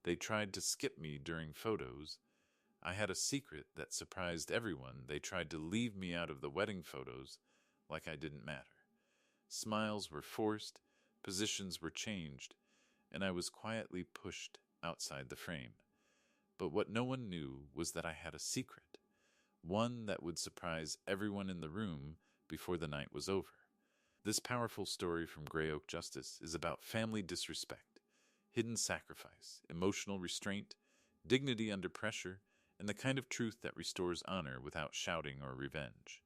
They tried to skip me during photos. I had a secret that surprised everyone. They tried to leave me out of the wedding photos like I didn't matter. Smiles were forced, positions were changed, and I was quietly pushed outside the frame. But what no one knew was that I had a secret, one that would surprise everyone in the room before the night was over. This powerful story from GreyOakJustice is about family disrespect, hidden sacrifice, emotional restraint, dignity under pressure, and the kind of truth that restores honor without shouting or revenge.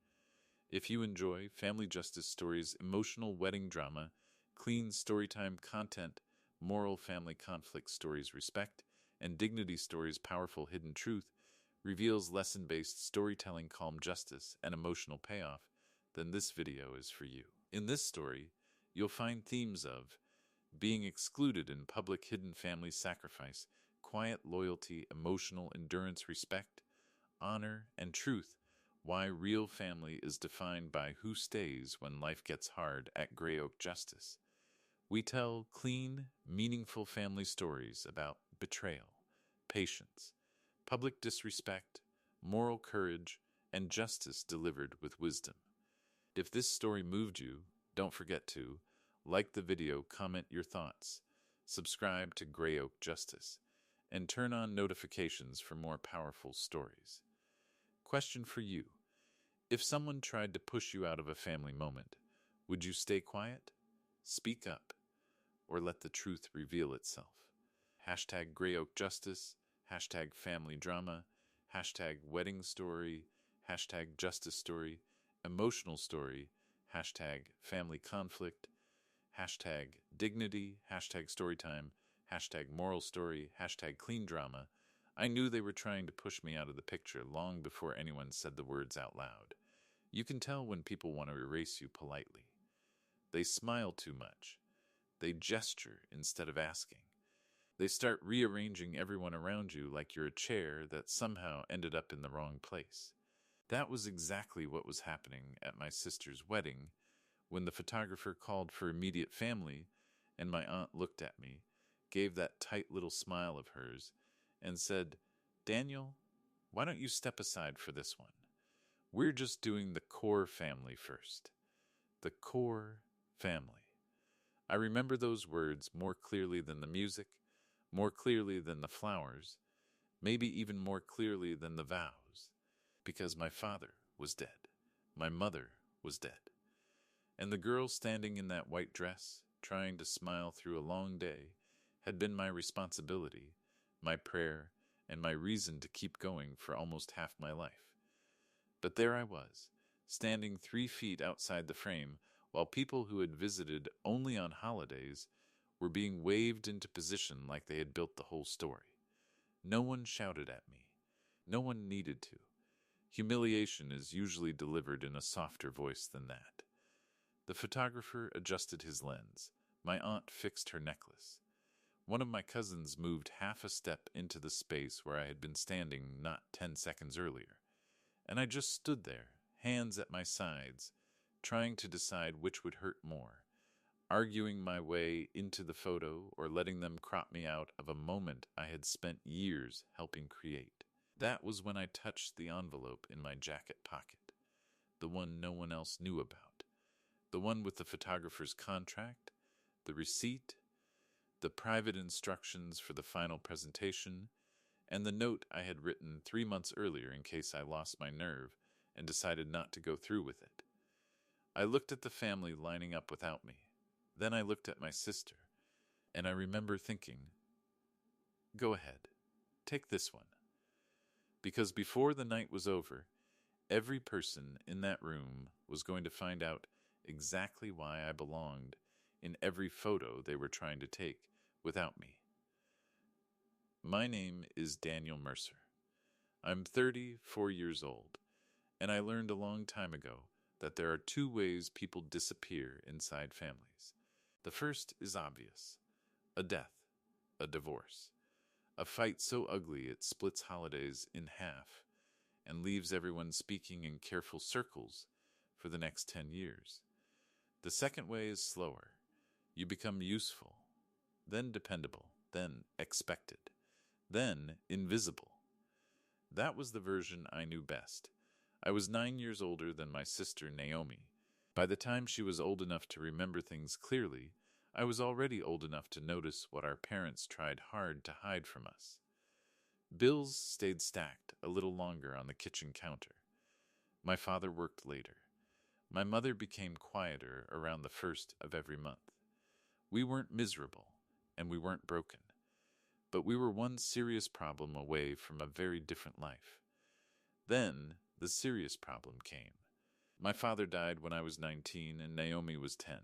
If you enjoy family justice stories, emotional wedding drama, clean storytime content, moral family conflict stories, respect, and dignity stories, powerful hidden truth, reveals lesson-based storytelling, calm justice, and emotional payoff, then this video is for you. In this story, you'll find themes of being excluded in public, hidden family sacrifice, quiet loyalty, emotional endurance, respect, honor, and truth. Why real family is defined by who stays when life gets hard at GreyOakJustice. We tell clean, meaningful family stories about betrayal, patience, public disrespect, moral courage, and justice delivered with wisdom. If this story moved you, don't forget to like the video, comment your thoughts, subscribe to GreyOakJustice, and turn on notifications for more powerful stories. Question for you. If someone tried to push you out of a family moment, would you stay quiet, speak up, or let the truth reveal itself? Hashtag GreyOakJustice, hashtag family drama, hashtag wedding story, hashtag justice story, emotional story, hashtag family conflict, hashtag dignity, hashtag storytime, hashtag moral story, hashtag clean drama. I knew they were trying to push me out of the picture long before anyone said the words out loud. You can tell when people want to erase you politely. They smile too much. They gesture instead of asking. They start rearranging everyone around you like you're a chair that somehow ended up in the wrong place. That was exactly what was happening at my sister's wedding when the photographer called for immediate family, and my aunt looked at me, gave that tight little smile of hers, and said, "Daniel, why don't you step aside for this one? We're just doing the core family first." The core family. I remember those words more clearly than the music, more clearly than the flowers, maybe even more clearly than the vows, because my father was dead. My mother was dead. And the girl standing in that white dress, trying to smile through a long day, had been my responsibility, my prayer, and my reason to keep going for almost half my life. But there I was, standing 3 feet outside the frame, while people who had visited only on holidays were being waved into position like they had built the whole story. No one shouted at me. No one needed to. Humiliation is usually delivered in a softer voice than that. The photographer adjusted his lens. My aunt fixed her necklace. One of my cousins moved half a step into the space where I had been standing not 10 seconds earlier. And I just stood there, hands at my sides, trying to decide which would hurt more, arguing my way into the photo or letting them crop me out of a moment I had spent years helping create. That was when I touched the envelope in my jacket pocket, the one no one else knew about, the one with the photographer's contract, the receipt, the private instructions for the final presentation, and the note I had written 3 months earlier in case I lost my nerve and decided not to go through with it. I looked at the family lining up without me. Then I looked at my sister, and I remember thinking, "Go ahead, take this one." Because before the night was over, every person in that room was going to find out exactly why I belonged in every photo they were trying to take without me. My name is Daniel Mercer. I'm 34 years old, and I learned a long time ago that there are 2 ways people disappear inside families. The first is obvious: a death, a divorce, a fight so ugly it splits holidays in half and leaves everyone speaking in careful circles for the next 10 years. The second way is slower. You become useful, then dependable, then expected. Then, invisible. That was the version I knew best. I was 9 years older than my sister Naomi. By the time she was old enough to remember things clearly, I was already old enough to notice what our parents tried hard to hide from us. Bills stayed stacked a little longer on the kitchen counter. My father worked later. My mother became quieter around the first of every month. We weren't miserable, and we weren't broken. But we were one serious problem away from a very different life. Then, the serious problem came. My father died when I was 19 and Naomi was 10.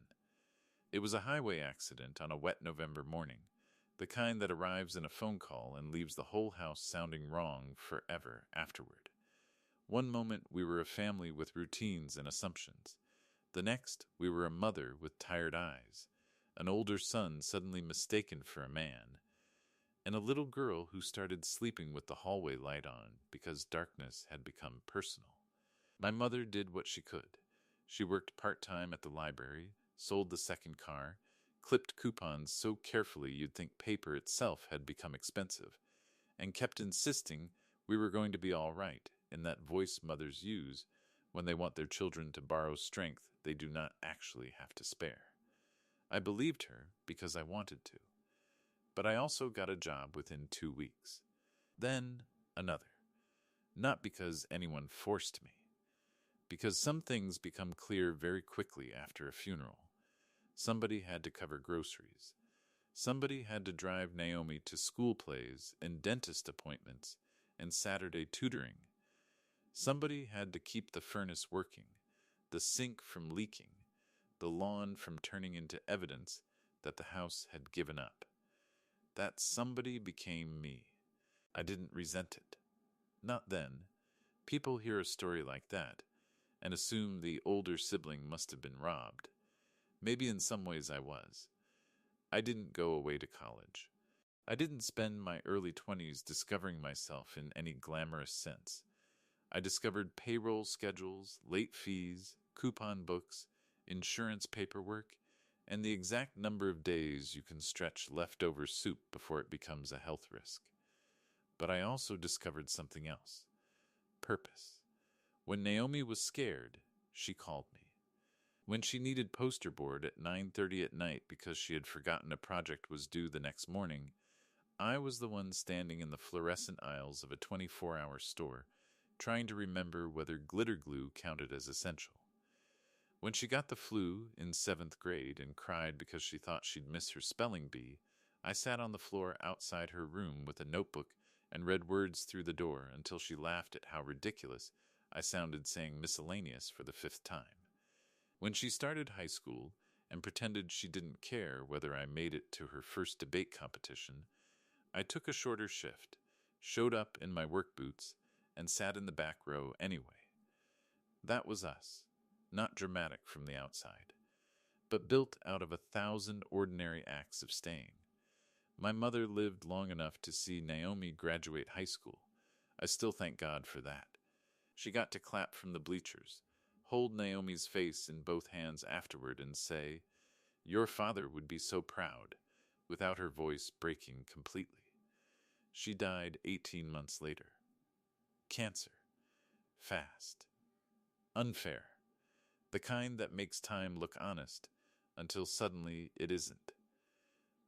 It was a highway accident on a wet November morning, the kind that arrives in a phone call and leaves the whole house sounding wrong forever afterward. One moment we were a family with routines and assumptions. The next, we were a mother with tired eyes, an older son suddenly mistaken for a man, and a little girl who started sleeping with the hallway light on because darkness had become personal. My mother did what she could. She worked part-time at the library, sold the second car, clipped coupons so carefully you'd think paper itself had become expensive, and kept insisting we were going to be all right, in that voice mothers use when they want their children to borrow strength they do not actually have to spare. I believed her because I wanted to. But I also got a job within 2 weeks. Then another. Not because anyone forced me. Because some things become clear very quickly after a funeral. Somebody had to cover groceries. Somebody had to drive Naomi to school plays and dentist appointments and Saturday tutoring. Somebody had to keep the furnace working, the sink from leaking, the lawn from turning into evidence that the house had given up. That somebody became me. I didn't resent it. Not then. People hear a story like that and assume the older sibling must have been robbed. Maybe in some ways I was. I didn't go away to college. I didn't spend my early 20s discovering myself in any glamorous sense. I discovered payroll schedules, late fees, coupon books, insurance paperwork, and the exact number of days you can stretch leftover soup before it becomes a health risk. But I also discovered something else. Purpose. When Naomi was scared, she called me. When she needed poster board at 9:30 at night because she had forgotten a project was due the next morning, I was the one standing in the fluorescent aisles of a 24-hour store, trying to remember whether glitter glue counted as essential. When she got the flu in 7th grade and cried because she thought she'd miss her spelling bee, I sat on the floor outside her room with a notebook and read words through the door until she laughed at how ridiculous I sounded saying miscellaneous for the 5th time. When she started high school and pretended she didn't care whether I made it to her first debate competition, I took a shorter shift, showed up in my work boots, and sat in the back row anyway. That was us, not dramatic from the outside, but built out of 1,000 ordinary acts of staying. My mother lived long enough to see Naomi graduate high school. I still thank God for that. She got to clap from the bleachers, hold Naomi's face in both hands afterward and say, "Your father would be so proud," without her voice breaking completely. She died 18 months later. Cancer. Fast. Unfair. The kind that makes time look honest until suddenly it isn't.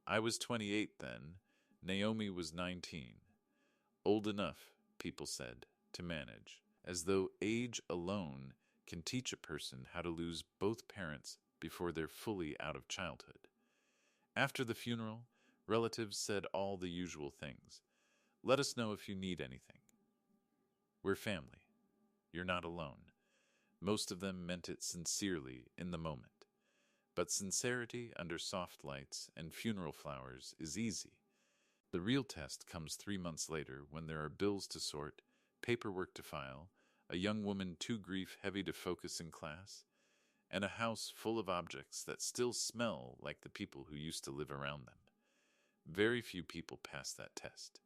I was 28 then. Naomi was 19. Old enough, people said, to manage, as though age alone can teach a person how to lose both parents before they're fully out of childhood. After the funeral, relatives said all the usual things. Let us know if you need anything. We're family. You're not alone. Most of them meant it sincerely in the moment. But sincerity under soft lights and funeral flowers is easy. The real test comes 3 months later when there are bills to sort, paperwork to file, a young woman too grief-heavy to focus in class, and a house full of objects that still smell like the people who used to live around them. Very few people pass that test.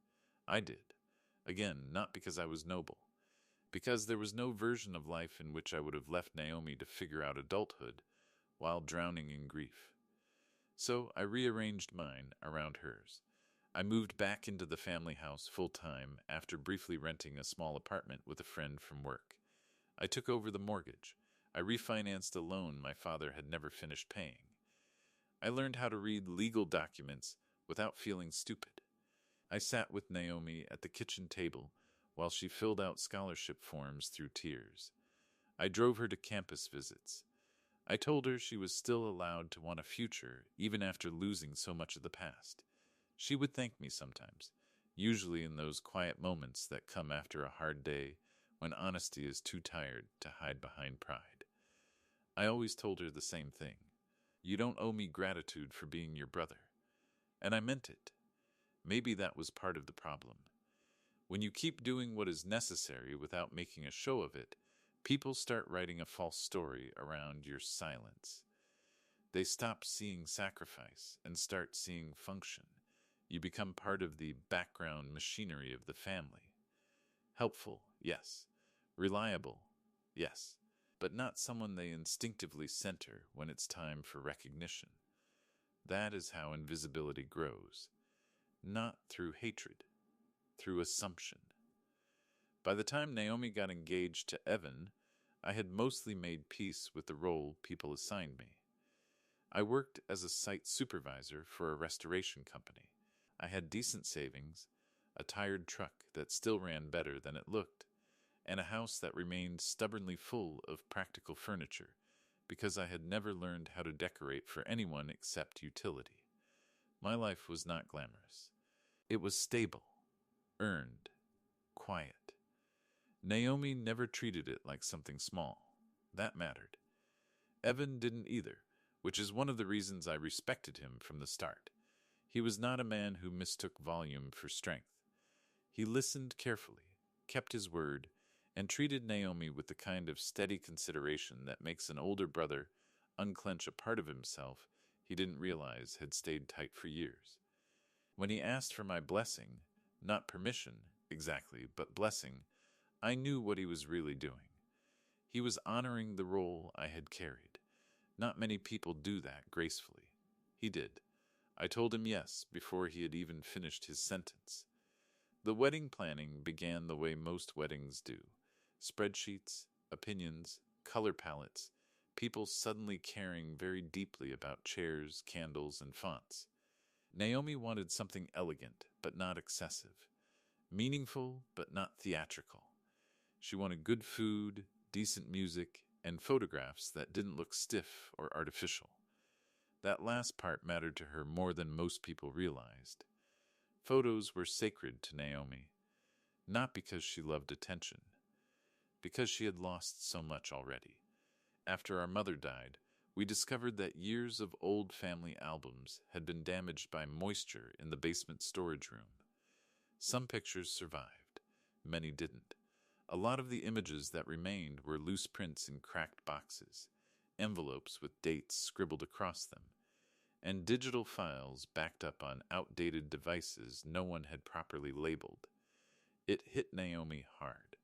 I did. Again, not because I was noble. Because there was no version of life in which I would have left Naomi to figure out adulthood while drowning in grief. So I rearranged mine around hers. I moved back into the family house full-time after briefly renting a small apartment with a friend from work. I took over the mortgage. I refinanced a loan my father had never finished paying. I learned how to read legal documents without feeling stupid. I sat with Naomi at the kitchen table while she filled out scholarship forms through tears. I drove her to campus visits. I told her she was still allowed to want a future even after losing so much of the past. She would thank me sometimes, usually in those quiet moments that come after a hard day when honesty is too tired to hide behind pride. I always told her the same thing. You don't owe me gratitude for being your brother. And I meant it. Maybe that was part of the problem. When you keep doing what is necessary without making a show of it, people start writing a false story around your silence. They stop seeing sacrifice and start seeing function. You become part of the background machinery of the family. Helpful, yes. Reliable, yes. But not someone they instinctively center when it's time for recognition. That is how invisibility grows. Not through hatred, through assumption. By the time Naomi got engaged to Evan, I had mostly made peace with the role people assigned me. I worked as a site supervisor for a restoration company. I had decent savings, a tired truck that still ran better than it looked, and a house that remained stubbornly full of practical furniture because I had never learned how to decorate for anyone except utility. My life was not glamorous. It was stable, earned, quiet. Naomi never treated it like something small. That mattered. Evan didn't either, which is one of the reasons I respected him from the start. He was not a man who mistook volume for strength. He listened carefully, kept his word, and treated Naomi with the kind of steady consideration that makes an older brother unclench a part of himself he didn't realize had stayed tight for years. When he asked for my blessing, not permission exactly, but blessing, I knew what he was really doing. He was honoring the role I had carried. Not many people do that gracefully. He did. I told him yes before he had even finished his sentence. The wedding planning began the way most weddings do. Spreadsheets, opinions, color palettes, people suddenly caring very deeply about chairs, candles, and fonts. Naomi wanted something elegant, but not excessive. Meaningful, but not theatrical. She wanted good food, decent music, and photographs that didn't look stiff or artificial. That last part mattered to her more than most people realized. Photos were sacred to Naomi, not because she loved attention, because she had lost so much already. After our mother died, we discovered that years of old family albums had been damaged by moisture in the basement storage room. Some pictures survived, many didn't. A lot of the images that remained were loose prints in cracked boxes, envelopes with dates scribbled across them, and digital files backed up on outdated devices no one had properly labeled. It hit Naomi hard.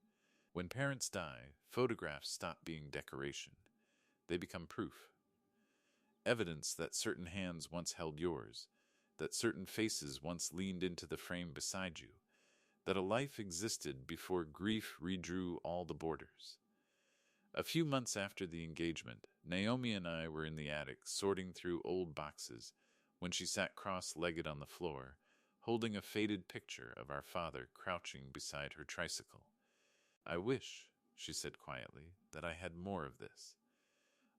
When parents die, photographs stop being decoration. They become proof. Evidence that certain hands once held yours, that certain faces once leaned into the frame beside you, that a life existed before grief redrew all the borders. A few months after the engagement, Naomi and I were in the attic sorting through old boxes when she sat cross-legged on the floor, holding a faded picture of our father crouching beside her tricycle. "I wish," she said quietly, "that I had more of this."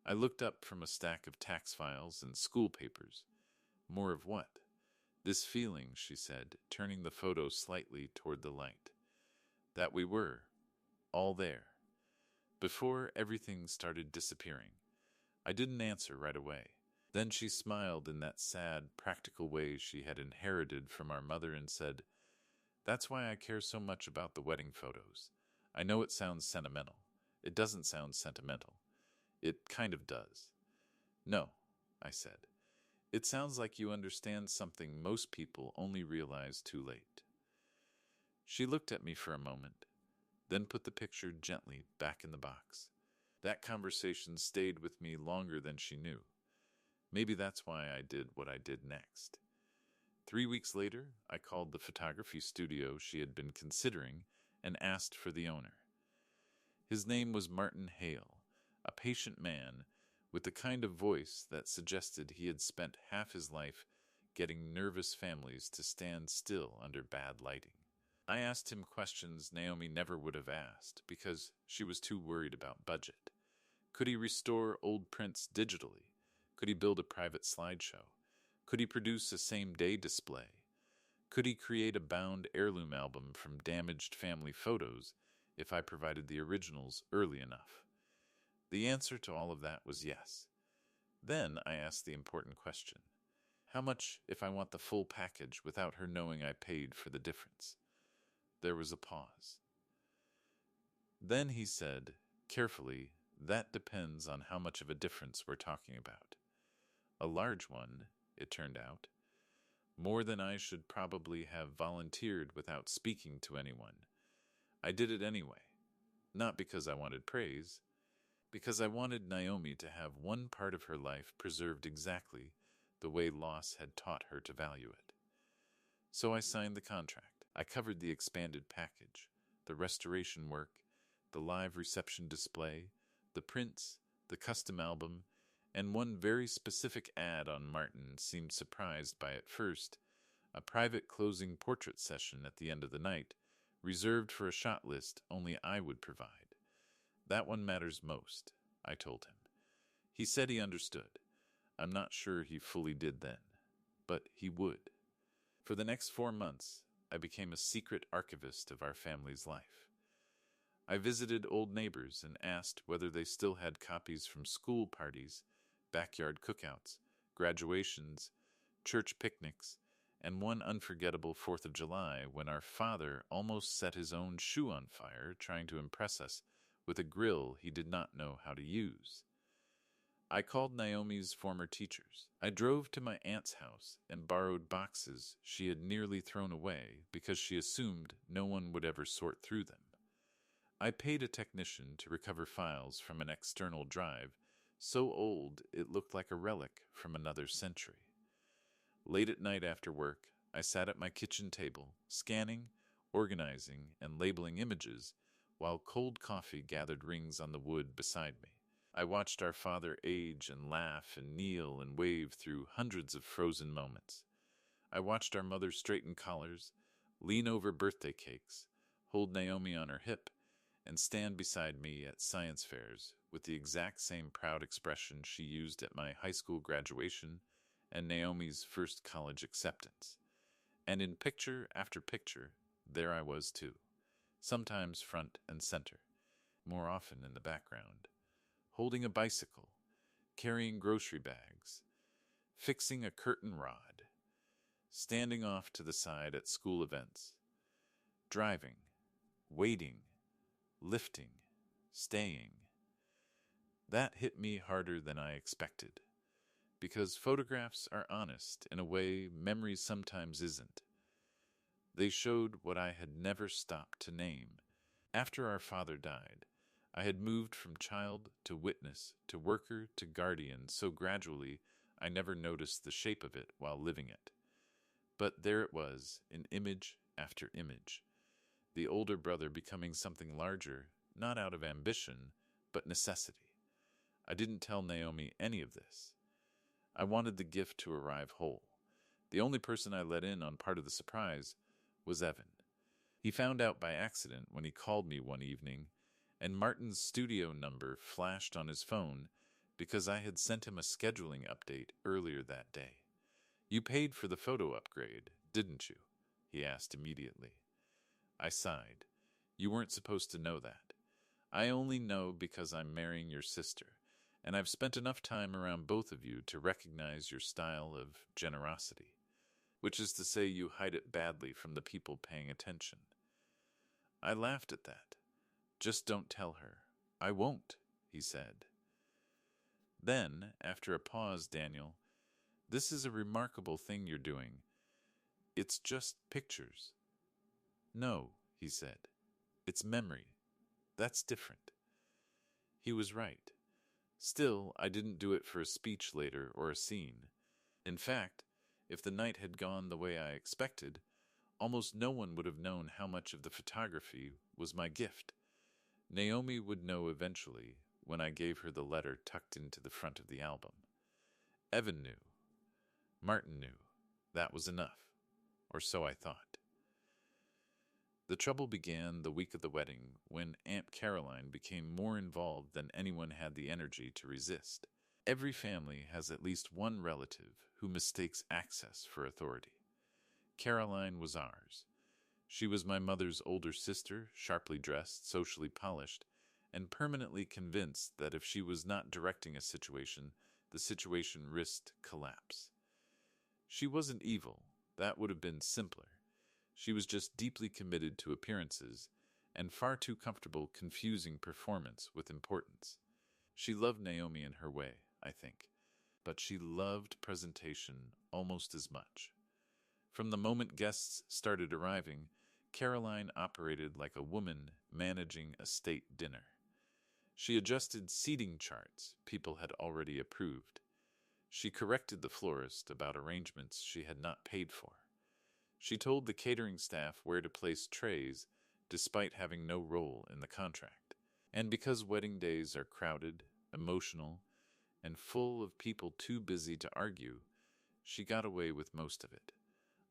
I looked up from a stack of tax files and school papers. "More of what?" "This feeling," she said, turning the photo slightly toward the light. "That we were, all there, before everything started disappearing." I didn't answer right away. Then she smiled in that sad, practical way she had inherited from our mother and said, "That's why I care so much about the wedding photos. I know it sounds sentimental. It doesn't sound sentimental. It kind of does." "No," I said. "It sounds like you understand something most people only realize too late." She looked at me for a moment, then put the picture gently back in the box. That conversation stayed with me longer than she knew. Maybe that's why I did what I did next. 3 weeks later, I called the photography studio she had been considering and asked for the owner. His name was Martin Hale, a patient man with the kind of voice that suggested he had spent half his life getting nervous families to stand still under bad lighting. I asked him questions Naomi never would have asked because she was too worried about budget. Could he restore old prints digitally? Could he build a private slideshow? Could he produce a same-day display? Could he create a bound heirloom album from damaged family photos if I provided the originals early enough? The answer to all of that was yes. Then I asked the important question. How much if I want the full package without her knowing I paid for the difference? There was a pause. Then he said, carefully, that depends on how much of a difference we're talking about. A large one, it turned out. More than I should probably have volunteered without speaking to anyone. I did it anyway. Not because I wanted praise, because I wanted Naomi to have one part of her life preserved exactly the way loss had taught her to value it. So I signed the contract. I covered the expanded package, the restoration work, the live reception display, the prints, the custom album, and one very specific ad on Martin seemed surprised by at first, a private closing portrait session at the end of the night, reserved for a shot list only I would provide. That one matters most, I told him. He said he understood. I'm not sure he fully did then, but he would. For the next 4 months, I became a secret archivist of our family's life. I visited old neighbors and asked whether they still had copies from school parties, backyard cookouts, graduations, church picnics, and one unforgettable 4th of July when our father almost set his own shoe on fire trying to impress us with a grill he did not know how to use. I called Naomi's former teachers. I drove to my aunt's house and borrowed boxes she had nearly thrown away because she assumed no one would ever sort through them. I paid a technician to recover files from an external drive so old it looked like a relic from another century. Late at night after work, I sat at my kitchen table, scanning, organizing, and labeling images while cold coffee gathered rings on the wood beside me. I watched our father age and laugh and kneel and wave through hundreds of frozen moments. I watched our mother straighten collars, lean over birthday cakes, hold Naomi on her hip, and stand beside me at science fairs with the exact same proud expression she used at my high school graduation and Naomi's first college acceptance. And in picture after picture, there I was too, sometimes front and center, more often in the background. Holding a bicycle, carrying grocery bags, fixing a curtain rod, standing off to the side at school events, driving, waiting, lifting, staying. That hit me harder than I expected, because photographs are honest in a way memory sometimes isn't. They showed what I had never stopped to name. After our father died, I had moved from child to witness to worker to guardian so gradually I never noticed the shape of it while living it. But there it was, in image after image, the older brother becoming something larger, not out of ambition, but necessity. I didn't tell Naomi any of this. I wanted the gift to arrive whole. The only person I let in on part of the surprise was Evan. He found out by accident when he called me one evening, and Martin's studio number flashed on his phone because I had sent him a scheduling update earlier that day. "You paid for the photo upgrade, didn't you?" he asked immediately. I sighed. "You weren't supposed to know that. I only know because I'm marrying your sister, and I've spent enough time around both of you to recognize your style of generosity, which is to say you hide it badly from the people paying attention." I laughed at that. "Just don't tell her." "I won't," he said. Then, after a pause, Daniel, "This is a remarkable thing you're doing. It's just pictures." "No," he said. "It's memory. That's different." He was right. Still, I didn't do it for a speech later or a scene. In fact, If the night had gone the way I expected, almost no one would have known how much of the photography was my gift. Naomi would know eventually when I gave her the letter tucked into the front of the album. Evan knew. Martin knew. That was enough. Or so I thought. The trouble began the week of the wedding when Aunt Caroline became more involved than anyone had the energy to resist. Every family has at least one relative who mistakes access for authority. Caroline was ours. She was my mother's older sister, sharply dressed, socially polished, and permanently convinced that if she was not directing a situation, the situation risked collapse. She wasn't evil. That would have been simpler. She was just deeply committed to appearances and far too comfortable confusing performance with importance. She loved Naomi in her way, I think, but she loved presentation almost as much. From the moment guests started arriving, Caroline operated like a woman managing a state dinner. She adjusted seating charts people had already approved. She corrected the florist about arrangements she had not paid for. She told the catering staff where to place trays despite having no role in the contract. And because wedding days are crowded, emotional, and full of people too busy to argue, she got away with most of it.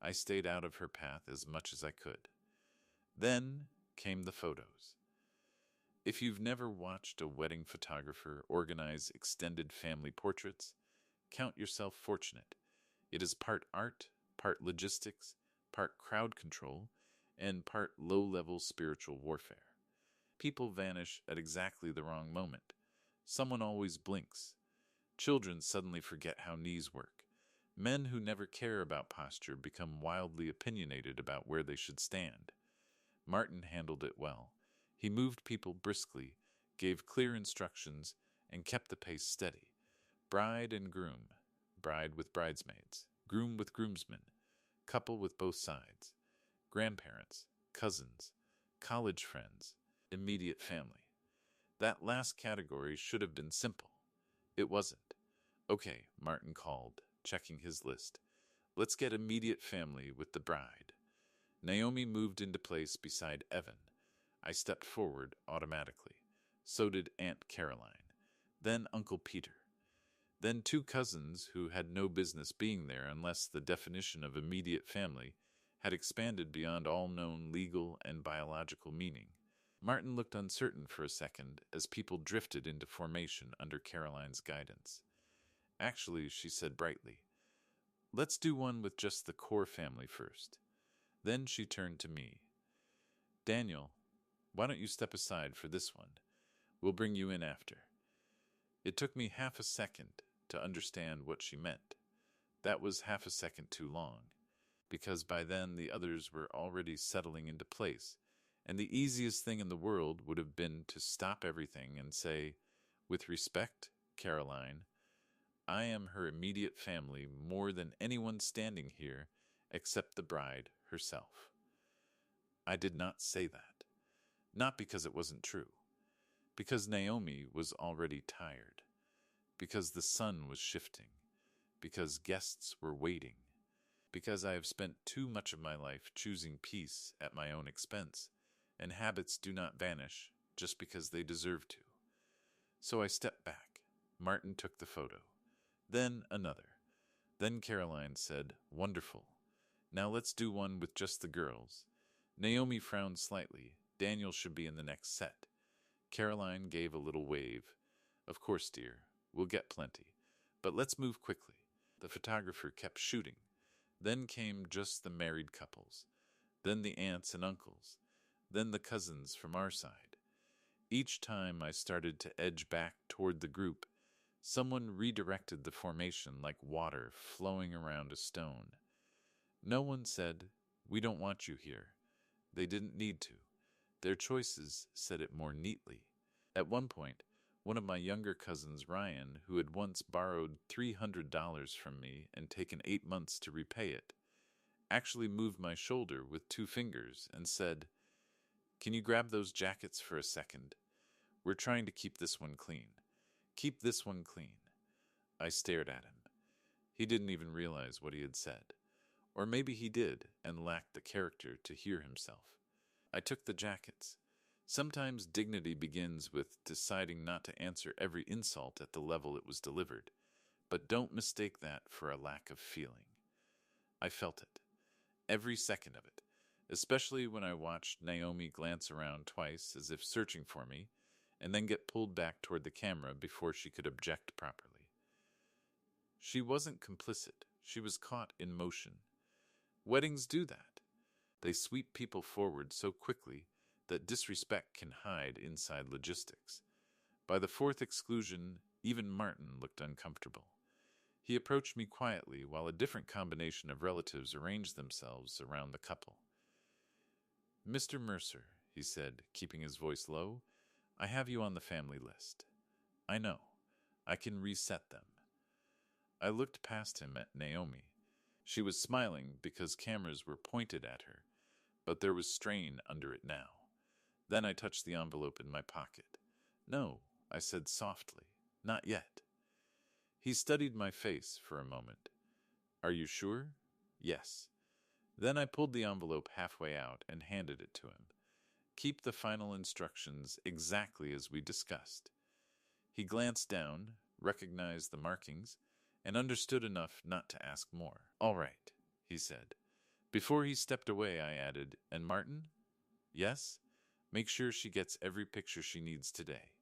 I stayed out of her path as much as I could. Then came the photos. If you've never watched a wedding photographer organize extended family portraits, count yourself fortunate. It is part art, part logistics, part crowd control, and part low-level spiritual warfare. People vanish at exactly the wrong moment. Someone always blinks. Children suddenly forget how knees work. Men who never care about posture become wildly opinionated about where they should stand. Martin handled it well. He moved people briskly, gave clear instructions, and kept the pace steady. Bride and groom, bride with bridesmaids, groom with groomsmen, couple with both sides, grandparents, cousins, college friends, immediate family. That last category should have been simple. It wasn't. Okay, Martin called, checking his list. Let's get immediate family with the bride. Naomi moved into place beside Evan. I stepped forward automatically. So did Aunt Caroline. Then Uncle Peter. Then two cousins who had no business being there unless the definition of immediate family had expanded beyond all known legal and biological meaning. Martin looked uncertain for a second as people drifted into formation under Caroline's guidance. Actually, she said brightly, let's do one with just the core family first. Then she turned to me. Daniel, why don't you step aside for this one? We'll bring you in after. It took me half a second to understand what she meant. That was half a second too long, because by then the others were already settling into place, and the easiest thing in the world would have been to stop everything and say, with respect, Caroline, I am her immediate family more than anyone standing here except the bride herself. I did not say that, not because it wasn't true, because Naomi was already tired, because the sun was shifting, because guests were waiting, because I have spent too much of my life choosing peace at my own expense, and habits do not vanish just because they deserve to. So I stepped back. Martin took the photo. Then another. Then Caroline said, wonderful. Now let's do one with just the girls. Naomi frowned slightly. Daniel should be in the next set. Caroline gave a little wave. Of course, dear. We'll get plenty. But let's move quickly. The photographer kept shooting. Then came just the married couples. Then the aunts and uncles. Then the cousins from our side. Each time I started to edge back toward the group, someone redirected the formation like water flowing around a stone. No one said, we don't want you here. They didn't need to. Their choices said it more neatly. At one point, one of my younger cousins, Ryan, who had once borrowed $300 from me and taken 8 months to repay it, actually moved my shoulder with 2 fingers and said, can you grab those jackets for a second? We're trying to keep this one clean. Keep this one clean. I stared at him. He didn't even realize what he had said. Or maybe he did and lacked the character to hear himself. I took the jackets. Sometimes dignity begins with deciding not to answer every insult at the level it was delivered, but don't mistake that for a lack of feeling. I felt it, every second of it, especially when I watched Naomi glance around twice as if searching for me, and then get pulled back toward the camera before she could object properly. She wasn't complicit. She was caught in motion. Weddings do that. They sweep people forward so quickly that disrespect can hide inside logistics. By the fourth exclusion, even Martin looked uncomfortable. He approached me quietly while a different combination of relatives arranged themselves around the couple. "Mr. Mercer," he said, keeping his voice low, "I have you on the family list. I know. I can reset them." I looked past him at Naomi. She was smiling because cameras were pointed at her, but there was strain under it now. Then I touched the envelope in my pocket. "No," I said softly, "not yet." He studied my face for a moment. "Are you sure?" "Yes." Then I pulled the envelope halfway out and handed it to him. "Keep the final instructions exactly as we discussed." He glanced down, recognized the markings, and understood enough not to ask more. "All right," he said. Before he stepped away, I added, "And Martin?" "Yes? Make sure she gets every picture she needs today.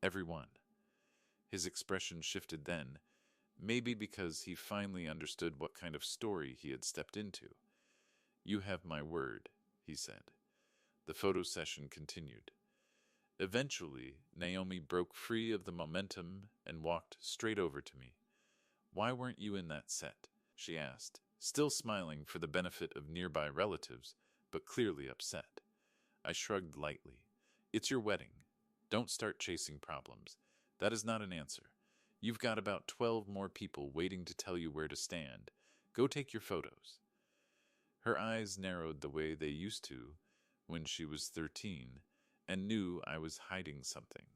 Every one." His expression shifted then, maybe because he finally understood what kind of story he had stepped into. "You have my word," he said. The photo session continued. Eventually, Naomi broke free of the momentum and walked straight over to me. "Why weren't you in that set?" she asked, still smiling for the benefit of nearby relatives, but clearly upset. I shrugged lightly. "It's your wedding. Don't start chasing problems. That is not an answer. You've got about 12 more people waiting to tell you where to stand. Go take your photos." Her eyes narrowed the way they used to when she was 13 and knew I was hiding something.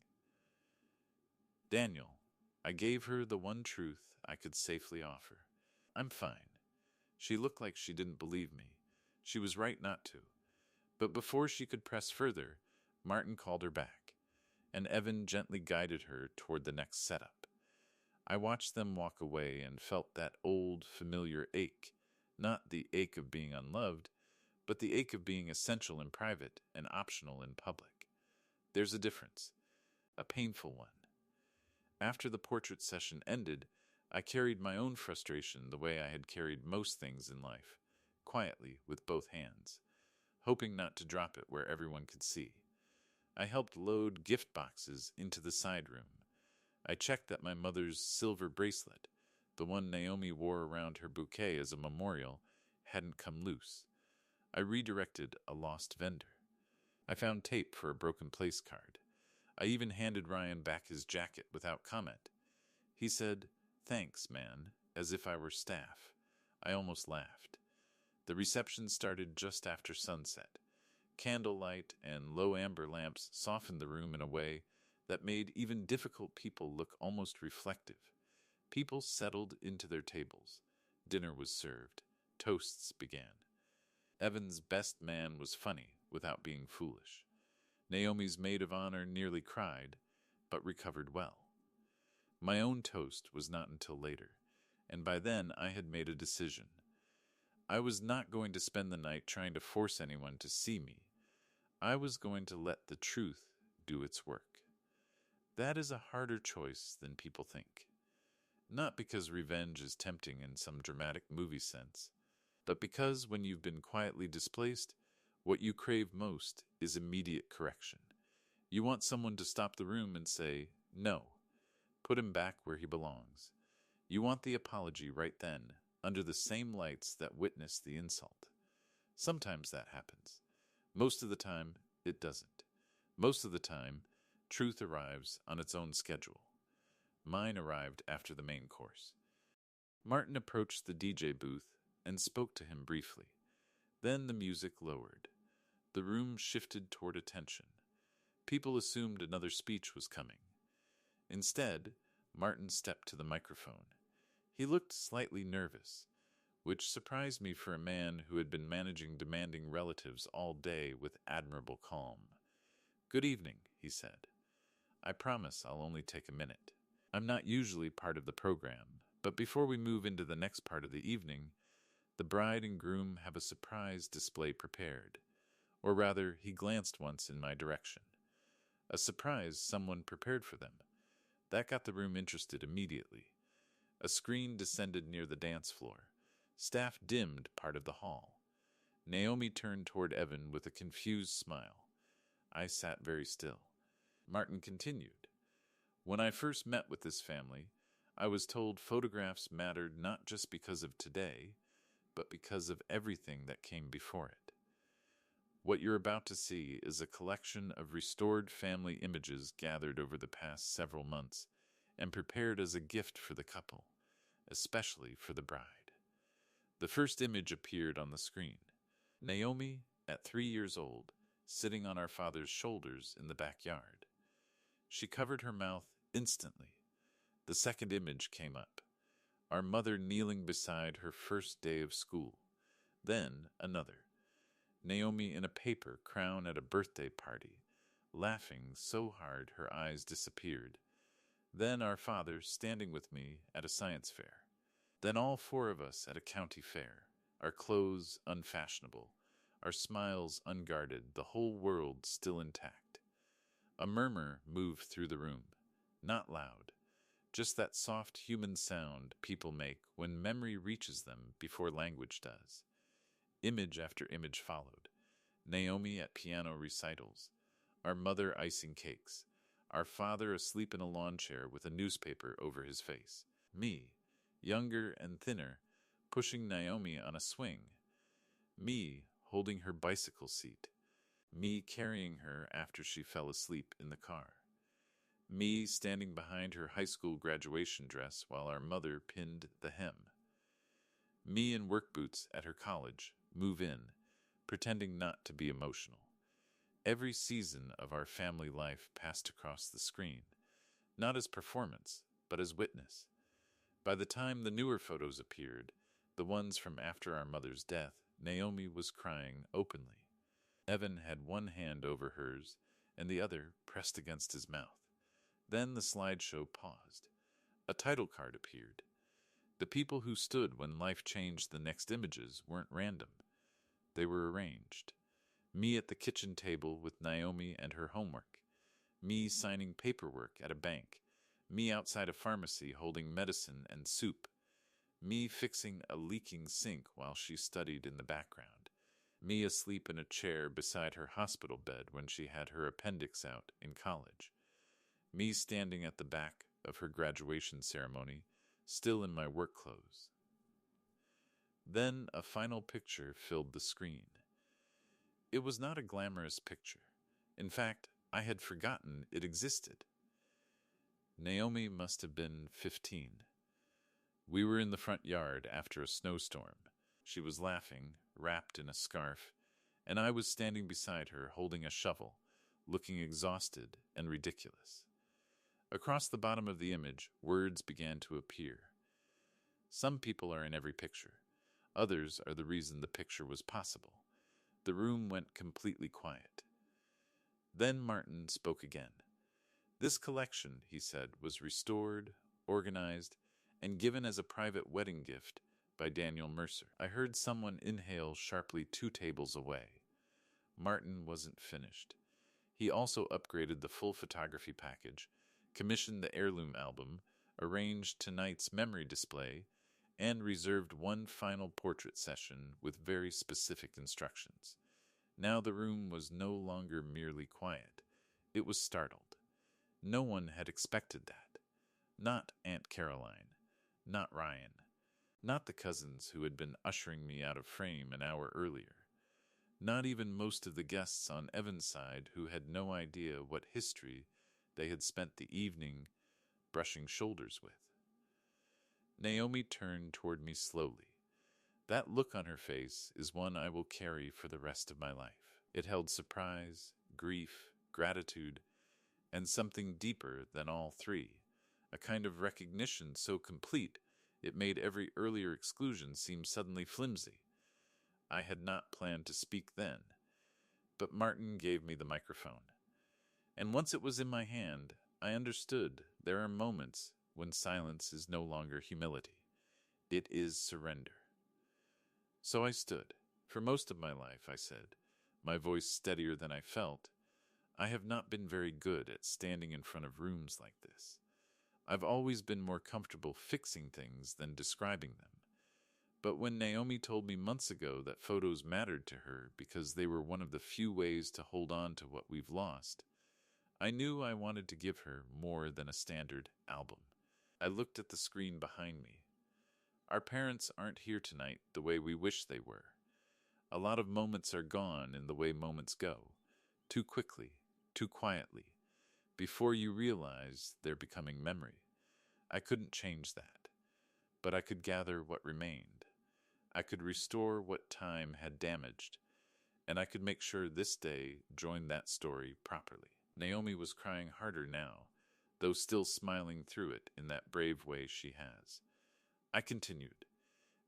"Daniel," I gave her the one truth I could safely offer. "I'm fine." She looked like she didn't believe me. She was right not to. But before she could press further, Martin called her back, and Evan gently guided her toward the next setup. I watched them walk away and felt that old, familiar ache, not the ache of being unloved, but the ache of being essential in private and optional in public. There's a difference, a painful one. After the portrait session ended, I carried my own frustration the way I had carried most things in life, quietly with both hands, hoping not to drop it where everyone could see. I helped load gift boxes into the side room. I checked that my mother's silver bracelet, the one Naomi wore around her bouquet as a memorial, hadn't come loose. I redirected a lost vendor. I found tape for a broken place card. I even handed Ryan back his jacket without comment. He said, "Thanks, man," as if I were staff. I almost laughed. The reception started just after sunset. Candlelight and low amber lamps softened the room in a way that made even difficult people look almost reflective. People settled into their tables. Dinner was served. Toasts began. Evan's best man was funny without being foolish. Naomi's maid of honor nearly cried, but recovered well. My own toast was not until later, and by then I had made a decision. I was not going to spend the night trying to force anyone to see me. I was going to let the truth do its work. That is a harder choice than people think. Not because revenge is tempting in some dramatic movie sense, but because when you've been quietly displaced, what you crave most is immediate correction. You want someone to stop the room and say, "No, put him back where he belongs." You want the apology right then, under the same lights that witnessed the insult. Sometimes that happens. Most of the time, it doesn't. Most of the time, truth arrives on its own schedule. Mine arrived after the main course. Martin approached the DJ booth and spoke to him briefly. Then the music lowered. The room shifted toward attention. People assumed another speech was coming. Instead, Martin stepped to the microphone. He looked slightly nervous, which surprised me for a man who had been managing demanding relatives all day with admirable calm. "Good evening," he said. "I promise I'll only take a minute. I'm not usually part of the program, but before we move into the next part of the evening, the bride and groom have a surprise display prepared. Or rather, he glanced once in my direction. A surprise someone prepared for them. That got the room interested immediately. A screen descended near the dance floor. Staff dimmed part of the hall. Naomi turned toward Evan with a confused smile. I sat very still. Martin continued. "When I first met with this family, I was told photographs mattered not just because of today, but because of everything that came before it. What you're about to see is a collection of restored family images gathered over the past several months and prepared as a gift for the couple, especially for the bride." The first image appeared on the screen. Naomi, at 3 years old, sitting on our father's shoulders in the backyard. She covered her mouth instantly. The second image came up. Our mother kneeling beside her first day of school. Then another. Naomi in a paper crown at a birthday party, laughing so hard her eyes disappeared. Then our father standing with me at a science fair. Then all 4 of us at a county fair, our clothes unfashionable, our smiles unguarded, the whole world still intact. A murmur moved through the room, not loud, just that soft human sound people make when memory reaches them before language does. Image after image followed. Naomi at piano recitals, our mother icing cakes, our father asleep in a lawn chair with a newspaper over his face, me, younger and thinner, pushing Naomi on a swing, me holding her bicycle seat, me carrying her after she fell asleep in the car, me standing behind her high school graduation dress while our mother pinned the hem, me in work boots at her college, move in, pretending not to be emotional. Every season of our family life passed across the screen, not as performance, but as witness. By the time the newer photos appeared, the ones from after our mother's death, Naomi was crying openly. Evan had one hand over hers and the other pressed against his mouth. Then the slideshow paused. A title card appeared. The people who stood when life changed the next images weren't random. They were arranged. Me at the kitchen table with Naomi and her homework. Me signing paperwork at a bank. Me outside a pharmacy holding medicine and soup. Me fixing a leaking sink while she studied in the background. Me asleep in a chair beside her hospital bed when she had her appendix out in college. Me standing at the back of her graduation ceremony, still in my work clothes. Then a final picture filled the screen. It was not a glamorous picture. In fact, I had forgotten it existed. Naomi must have been 15. We were in the front yard after a snowstorm. She was laughing, wrapped in a scarf, and I was standing beside her holding a shovel, looking exhausted and ridiculous. Across the bottom of the image, words began to appear. Some people are in every picture. Others are the reason the picture was possible. The room went completely quiet. Then Martin spoke again. This collection, he said, was restored, organized, and given as a private wedding gift by Daniel Mercer. I heard someone inhale sharply 2 tables away. Martin wasn't finished. He also upgraded the full photography package, commissioned the heirloom album, arranged tonight's memory display, and reserved one final portrait session with very specific instructions. Now the room was no longer merely quiet. It was startled. No one had expected that. Not Aunt Caroline. Not Ryan. Not the cousins who had been ushering me out of frame an hour earlier. Not even most of the guests on Evan's side who had no idea what history they had spent the evening brushing shoulders with. Naomi turned toward me slowly. That look on her face is one I will carry for the rest of my life. It held surprise, grief, gratitude, and something deeper than all 3, a kind of recognition so complete It made every earlier exclusion seem suddenly flimsy. I had not planned to speak then, but Martin gave me the microphone. And once it was in my hand, I understood there are moments when silence is no longer humility. It is surrender. So I stood. For most of my life, I said, my voice steadier than I felt, I have not been very good at standing in front of rooms like this. I've always been more comfortable fixing things than describing them. But when Naomi told me months ago that photos mattered to her because they were one of the few ways to hold on to what we've lost, I knew I wanted to give her more than a standard album. I looked at the screen behind me. Our parents aren't here tonight the way we wish they were. A lot of moments are gone in the way moments go, too quickly, too quietly, before you realize they're becoming memory. I couldn't change that, but I could gather what remained. I could restore what time had damaged, and I could make sure this day joined that story properly. Naomi was crying harder now, though still smiling through it in that brave way she has. I continued.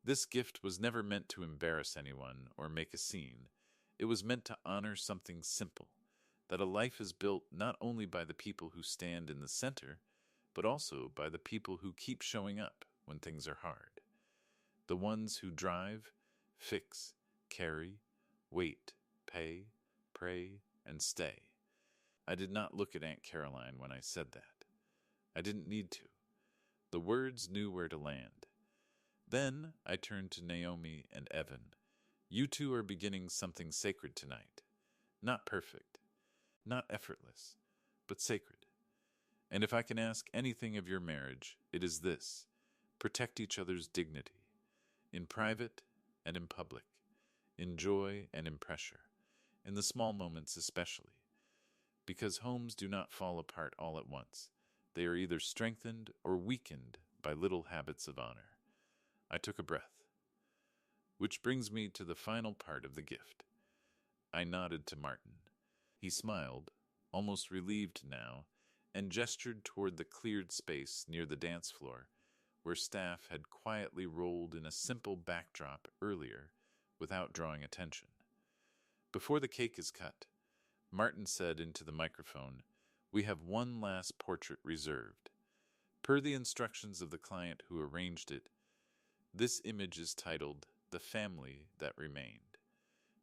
This gift was never meant to embarrass anyone or make a scene. It was meant to honor something simple, that a life is built not only by the people who stand in the center, but also by the people who keep showing up when things are hard. The ones who drive, fix, carry, wait, pay, pray, and stay. I did not look at Aunt Caroline when I said that. I didn't need to. The words knew where to land. Then I turned to Naomi and Evan. You two are beginning something sacred tonight. Not perfect, not effortless, but sacred. And if I can ask anything of your marriage, it is this: protect each other's dignity, in private and in public, in joy and in pressure, in the small moments especially. Because homes do not fall apart all at once. They are either strengthened or weakened by little habits of honor. I took a breath. Which brings me to the final part of the gift. I nodded to Martin. He smiled, almost relieved now, and gestured toward the cleared space near the dance floor, where staff had quietly rolled in a simple backdrop earlier without drawing attention. Before the cake is cut, Martin said into the microphone, "We have one last portrait reserved. Per the instructions of the client who arranged it, this image is titled, 'The Family That Remained.'"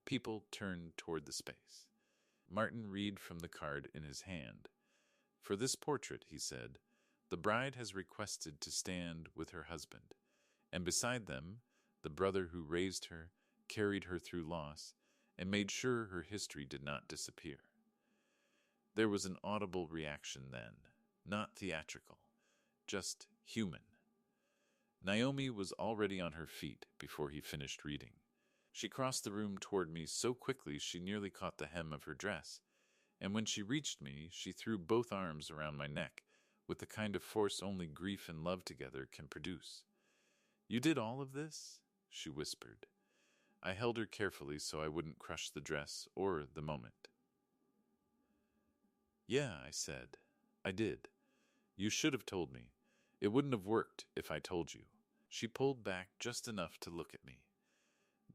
People turned toward the space. Martin read from the card in his hand. "For this portrait," he said, "the bride has requested to stand with her husband, and beside them, the brother who raised her, carried her through loss, and made sure her history did not disappear." There was an audible reaction then, not theatrical, just human. Naomi was already on her feet before he finished reading. She crossed the room toward me so quickly she nearly caught the hem of her dress, and when she reached me, she threw both arms around my neck with the kind of force only grief and love together can produce. "You did all of this?" she whispered. I held her carefully so I wouldn't crush the dress or the moment. "Yeah," I said. "I did. You should have told me. It wouldn't have worked if I told you." She pulled back just enough to look at me.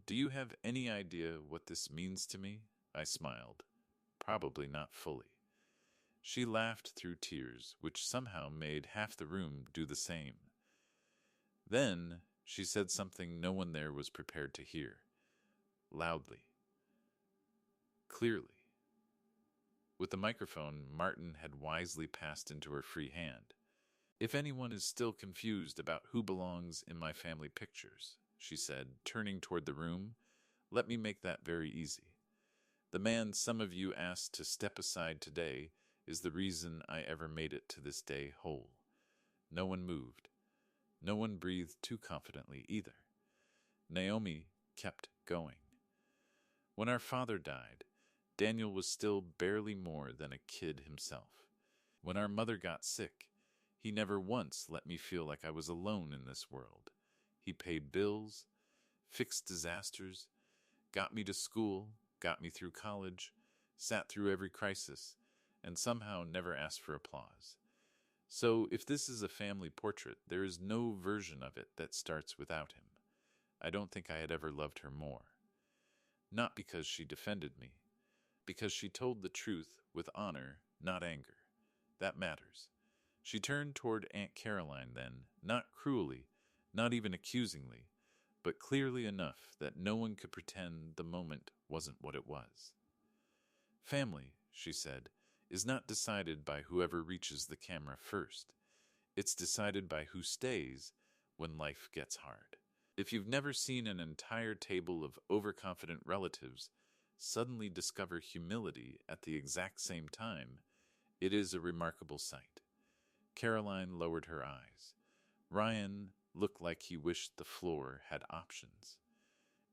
"Do you have any idea what this means to me?" I smiled. Probably not fully. She laughed through tears, which somehow made half the room do the same. Then she said something no one there was prepared to hear. Loudly. Clearly. With the microphone Martin had wisely passed into her free hand. "If anyone is still confused about who belongs in my family pictures," she said, turning toward the room, "let me make that very easy. The man some of you asked to step aside today is the reason I ever made it to this day whole." No one moved. No one breathed too confidently either. Naomi kept going. "When our father died, Daniel was still barely more than a kid himself. When our mother got sick, he never once let me feel like I was alone in this world. He paid bills, fixed disasters, got me to school, got me through college, sat through every crisis, and somehow never asked for applause. So, if this is a family portrait, there is no version of it that starts without him. I don't think I had ever loved her more. Not because she defended me, because she told the truth with honor, not anger. That matters. She turned toward Aunt Caroline then, not cruelly, not even accusingly, but clearly enough that no one could pretend the moment wasn't what it was. Family, she said, is not decided by whoever reaches the camera first. It's decided by who stays when life gets hard. If you've never seen an entire table of overconfident relatives suddenly discover humility at the exact same time, it is a remarkable sight. Caroline lowered her eyes. Ryan looked like he wished the floor had options.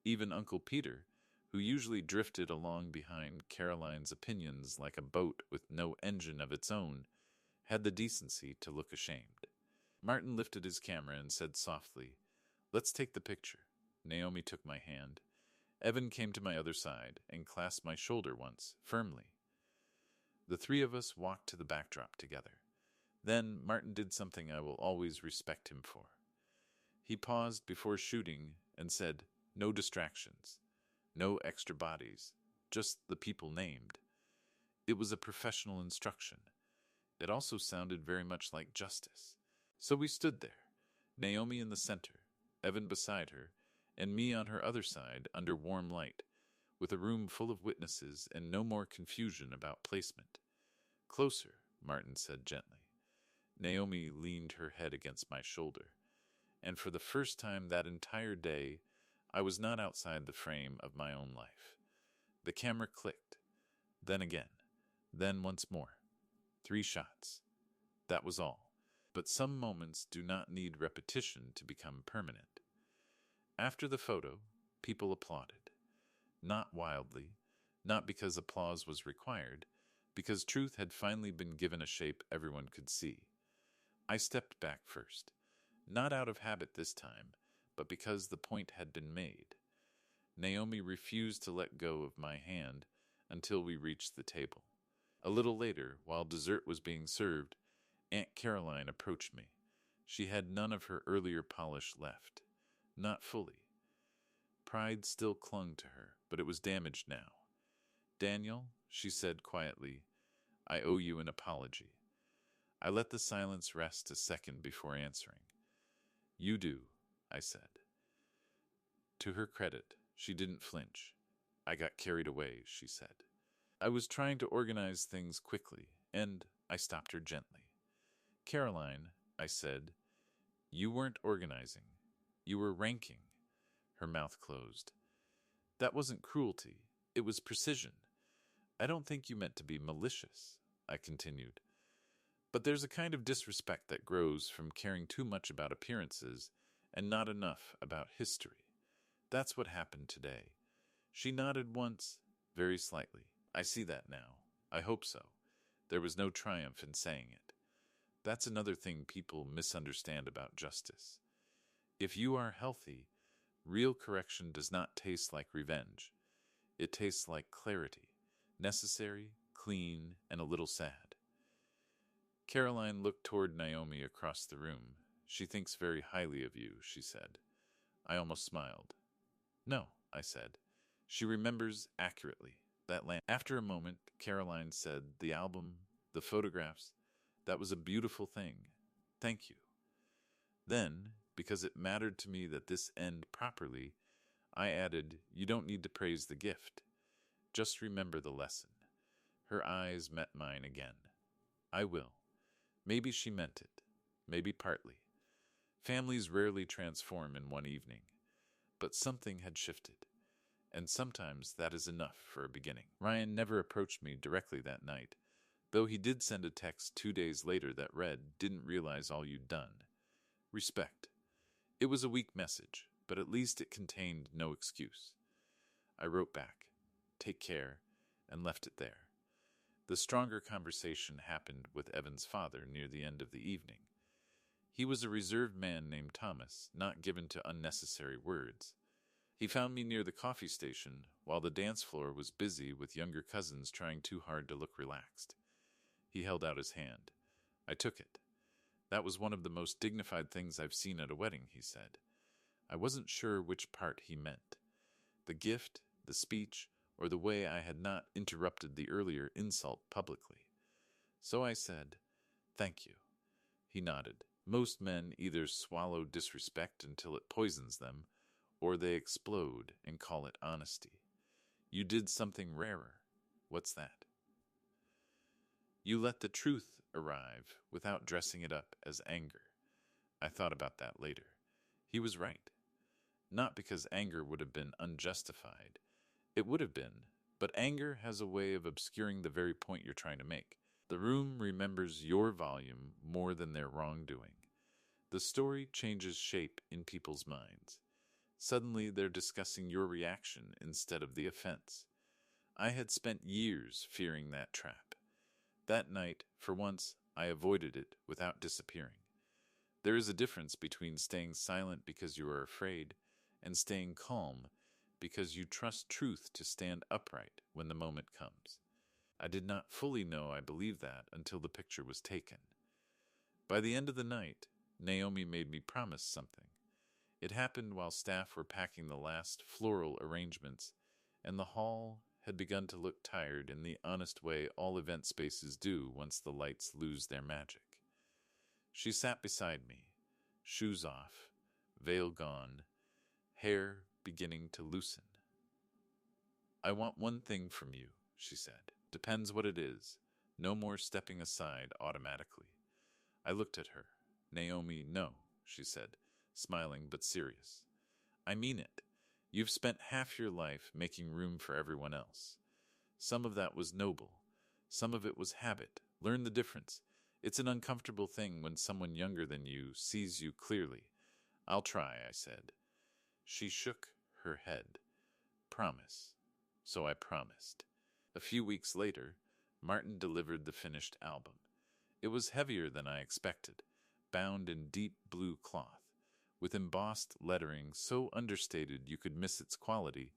Even Uncle Peter, who usually drifted along behind Caroline's opinions like a boat with no engine of its own, had the decency to look ashamed. Martin lifted his camera and said softly, "Let's take the picture." Naomi took my hand. Evan came to my other side and clasped my shoulder once, firmly. The three of us walked to the backdrop together. Then Martin did something I will always respect him for. He paused before shooting and said, "No distractions. No extra bodies, just the people named." It was a professional instruction. It also sounded very much like justice. So we stood there, Naomi in the center, Evan beside her, and me on her other side under warm light, with a room full of witnesses and no more confusion about placement. "Closer," Martin said gently. Naomi leaned her head against my shoulder, and for the first time that entire day, I was not outside the frame of my own life. The camera clicked, then again, then once more. 3 shots. That was all. But some moments do not need repetition to become permanent. After the photo, people applauded. Not wildly, not because applause was required, because truth had finally been given a shape everyone could see. I stepped back first, not out of habit this time, but because the point had been made. Naomi refused to let go of my hand until we reached the table. A little later, while dessert was being served, Aunt Caroline approached me. She had none of her earlier polish left. Not fully. Pride still clung to her, but it was damaged now. "Daniel," she said quietly, "I owe you an apology." I let the silence rest a second before answering. "You do," I said. To her credit, she didn't flinch. "I got carried away," she said. I was trying to organize things quickly, and I stopped her gently. "Caroline," I said, "you weren't organizing. You were ranking." Her mouth closed. "That wasn't cruelty. It was precision. I don't think you meant to be malicious," I continued. "But there's a kind of disrespect that grows from caring too much about appearances and not enough about history. That's what happened today." She nodded once, very slightly. "I see that now. I hope so." There was no triumph in saying it. That's another thing people misunderstand about justice. If you are healthy, real correction does not taste like revenge. It tastes like clarity, necessary, clean, and a little sad. Caroline looked toward Naomi across the room. "She thinks very highly of you," she said. I almost smiled. "No," I said. "She remembers accurately. That land." After a moment, Caroline said, "The album, the photographs, that was a beautiful thing. Thank you." Then, because it mattered to me that this end properly, I added, "You don't need to praise the gift. Just remember the lesson." Her eyes met mine again. "I will." Maybe she meant it. Maybe partly. Families rarely transform in one evening. But something had shifted. And sometimes that is enough for a beginning. Ryan never approached me directly that night, though he did send a text 2 days later that read, "Didn't realize all you'd done. Respect." It was a weak message, but at least it contained no excuse. I wrote back, "Take care," and left it there. The stronger conversation happened with Evan's father near the end of the evening. He was a reserved man named Thomas, not given to unnecessary words. He found me near the coffee station while the dance floor was busy with younger cousins trying too hard to look relaxed. He held out his hand. I took it. That was one of the most dignified things I've seen at a wedding, he said. I wasn't sure which part he meant. The gift, the speech, or the way I had not interrupted the earlier insult publicly. So I said, "Thank you." He nodded. Most men either swallow disrespect until it poisons them, or they explode and call it honesty. You did something rarer. What's that? You let the truth arrive without dressing it up as anger. I thought about that later. He was right. Not because anger would have been unjustified. It would have been, but anger has a way of obscuring the very point you're trying to make. The room remembers your volume more than their wrongdoing. The story changes shape in people's minds. Suddenly they're discussing your reaction instead of the offense. I had spent years fearing that trap. That night, for once, I avoided it without disappearing. There is a difference between staying silent because you are afraid and staying calm because you trust truth to stand upright when the moment comes. I did not fully know I believed that until the picture was taken. By the end of the night, Naomi made me promise something. It happened while staff were packing the last floral arrangements, and the hall had begun to look tired in the honest way all event spaces do once the lights lose their magic. She sat beside me, shoes off, veil gone, hair beginning to loosen. "I want one thing from you," she said. "Depends what it is. No more stepping aside automatically." I looked at her. "Naomi, no," she said, smiling but serious. "I mean it. You've spent half your life making room for everyone else. Some of that was noble. Some of it was habit. Learn the difference. It's an uncomfortable thing when someone younger than you sees you clearly." "I'll try," I said. She shook her head. "Promise." So I promised. A few weeks later, Martin delivered the finished album. It was heavier than I expected, bound in deep blue cloth, with embossed lettering so understated you could miss its quality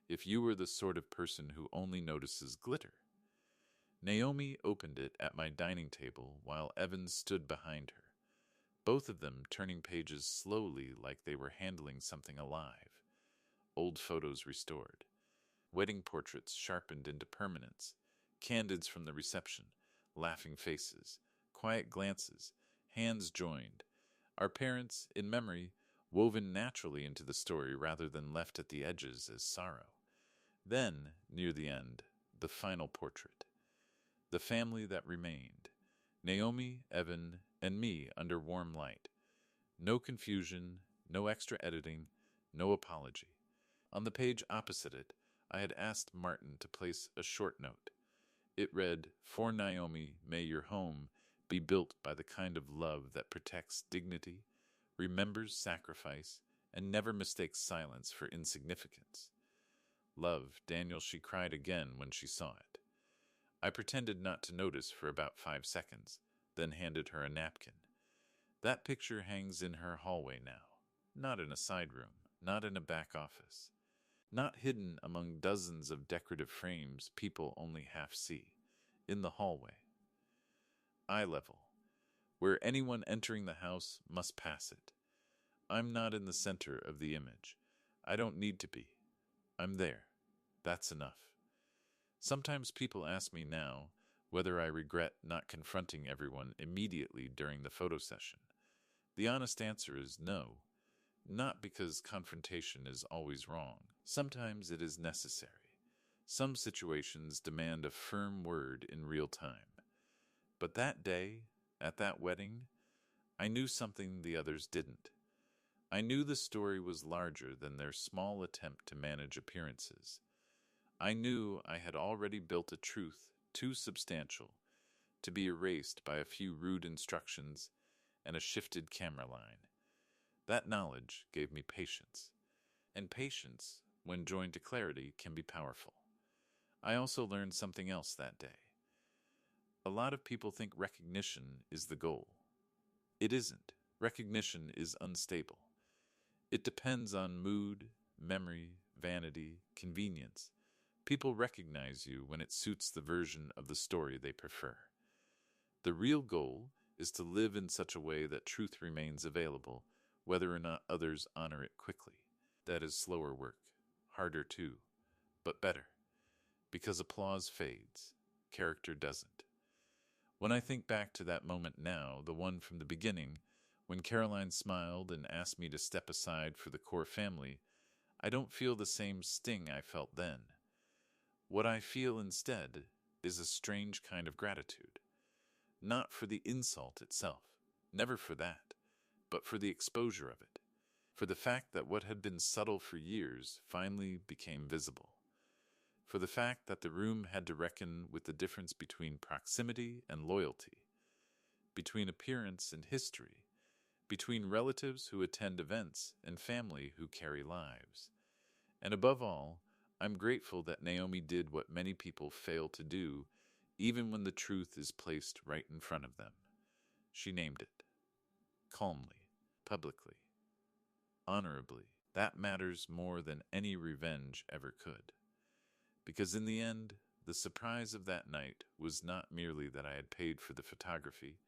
if you were the sort of person who only notices glitter. Naomi opened it at my dining table while Evan stood behind her, both of them turning pages slowly like they were handling something alive. Old photos restored, wedding portraits sharpened into permanence, candids from the reception, laughing faces, quiet glances, hands joined, our parents, in memory, woven naturally into the story rather than left at the edges as sorrow. Then, near the end, the final portrait. The family that remained. Naomi, Evan, and me under warm light. No confusion, no extra editing, no apology. On the page opposite it, I had asked Martin to place a short note. It read, "For Naomi, may your home be built by the kind of love that protects dignity, remembers sacrifice, and never mistakes silence for insignificance." "Love, Daniel," she cried again when she saw it. I pretended not to notice for about 5 seconds, then handed her a napkin. That picture hangs in her hallway now, not in a side room, not in a back office, not hidden among dozens of decorative frames people only half see, in the hallway. Eye level, where anyone entering the house must pass it. I'm not in the center of the image. I don't need to be. I'm there. That's enough. Sometimes people ask me now whether I regret not confronting everyone immediately during the photo session. The honest answer is no, not because confrontation is always wrong. Sometimes it is necessary. Some situations demand a firm word in real time. But that day, at that wedding, I knew something the others didn't. I knew the story was larger than their small attempt to manage appearances. I knew I had already built a truth too substantial to be erased by a few rude instructions and a shifted camera line. That knowledge gave me patience, and patience, when joined to clarity, can be powerful. I also learned something else that day. A lot of people think recognition is the goal. It isn't. Recognition is unstable. It depends on mood, memory, vanity, convenience. People recognize you when it suits the version of the story they prefer. The real goal is to live in such a way that truth remains available, whether or not others honor it quickly. That is slower work, harder too, but better, because applause fades, character doesn't. When I think back to that moment now, the one from the beginning, when Caroline smiled and asked me to step aside for the core family, I don't feel the same sting I felt then. What I feel instead is a strange kind of gratitude. Not for the insult itself, never for that, but for the exposure of it, for the fact that what had been subtle for years finally became visible, for the fact that the room had to reckon with the difference between proximity and loyalty, between appearance and history, between relatives who attend events and family who carry lives. And above all, I'm grateful that Naomi did what many people fail to do, even when the truth is placed right in front of them. She named it. Calmly, publicly, honorably. That matters more than any revenge ever could. Because in the end, the surprise of that night was not merely that I had paid for the photography,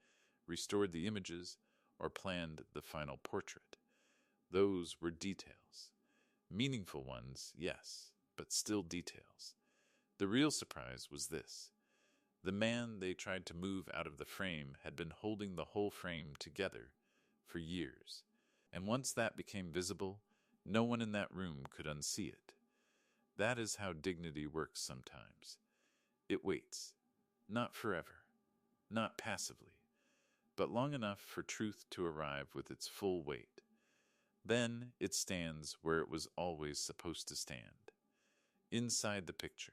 restored the images, or planned the final portrait. Those were details. Meaningful ones, yes, but still details. The real surprise was this. The man they tried to move out of the frame had been holding the whole frame together for years. And once that became visible, no one in that room could unsee it. That is how dignity works sometimes. It waits, not forever, not passively, but long enough for truth to arrive with its full weight. Then it stands where it was always supposed to stand, inside the picture,